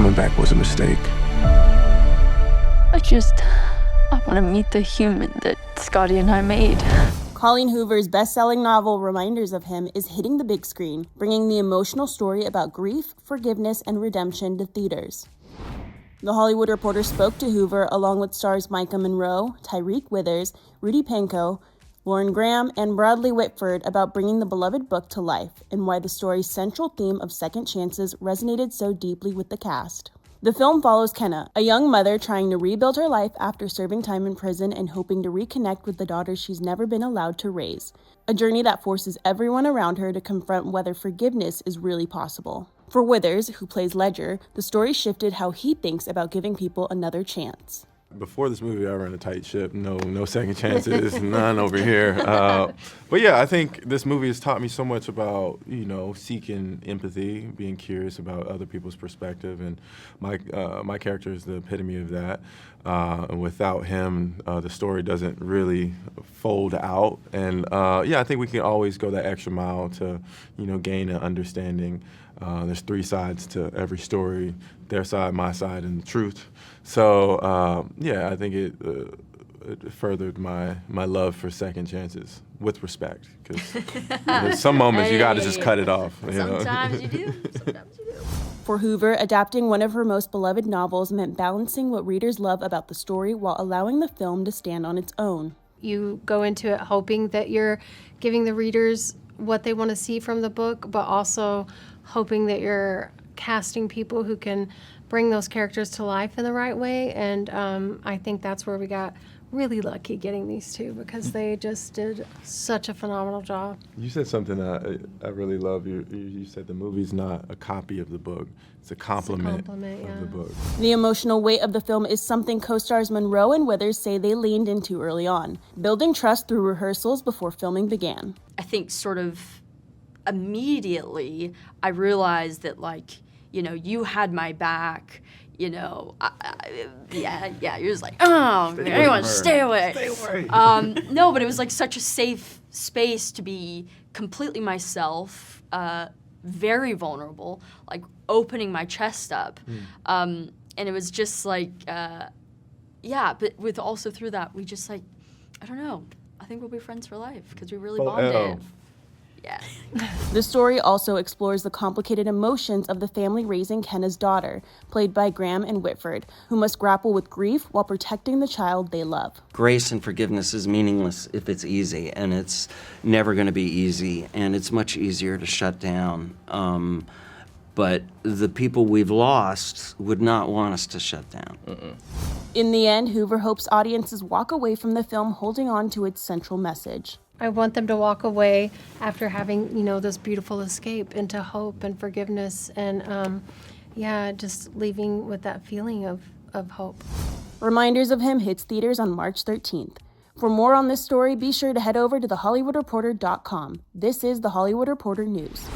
coming back was a mistake. I want to meet the human that Scotty and I made. Colleen Hoover's best-selling novel, Reminders of Him, is hitting the big screen, bringing the emotional story about grief, forgiveness, and redemption to theaters. The Hollywood Reporter spoke to Hoover along with stars Maika Monroe, Tyriq Withers, Rudy Pankow, Lauren Graham, and Bradley Whitford about bringing the beloved book to life and why the story's central theme of second chances resonated so deeply with the cast. The film follows Kenna, a young mother trying to rebuild her life after serving time in prison and hoping to reconnect with the daughter she's never been allowed to raise. A journey that forces everyone around her to confront whether forgiveness is really possible. For Withers, who plays Ledger, the story shifted how he thinks about giving people another chance. Before this movie, I ran a tight ship. No second chances, none over here. But yeah, I think this movie has taught me so much about, seeking empathy, being curious about other people's perspective, and my character is the epitome of that. And without him, the story doesn't really fold out. And I think we can always go that extra mile to, gain an understanding. There's three sides to every story: their side, my side, and the truth. So I think it furthered my love for second chances with respect, because there's some moments you got to just cut it off. Sometimes you do. Sometimes you do. For Hoover, adapting one of her most beloved novels meant balancing what readers love about the story while allowing the film to stand on its own. You go into it hoping that you're giving the readers what they want to see from the book, but also hoping that you're casting people who can bring those characters to life in the right way. And I think that's where we got really lucky getting these two, because they just did such a phenomenal job. You said something I really love. You said the movie's not a copy of the book. It's a complement of the book. The emotional weight of the film is something co-stars Monroe and Withers say they leaned into early on, building trust through rehearsals before filming began. I think sort of immediately I realized that, you had my back. You're just like, anyone, stay away. Stay away. No, but it was like such a safe space to be completely myself, very vulnerable, like opening my chest up. And it was just like, but with also through that, we just I don't know, I think we'll be friends for life because we really bonded. Yeah. The story also explores the complicated emotions of the family raising Kenna's daughter, played by Graham and Whitford, who must grapple with grief while protecting the child they love. Grace and forgiveness is meaningless if it's easy, and it's never going to be easy, and it's much easier to shut down. But the people we've lost would not want us to shut down. In the end, Hoover hopes audiences walk away from the film holding on to its central message. I want them to walk away after having, this beautiful escape into hope and forgiveness, and just leaving with that feeling of hope. Reminders of Him hits theaters on March 13th. For more on this story, be sure to head over to thehollywoodreporter.com. This is The Hollywood Reporter News.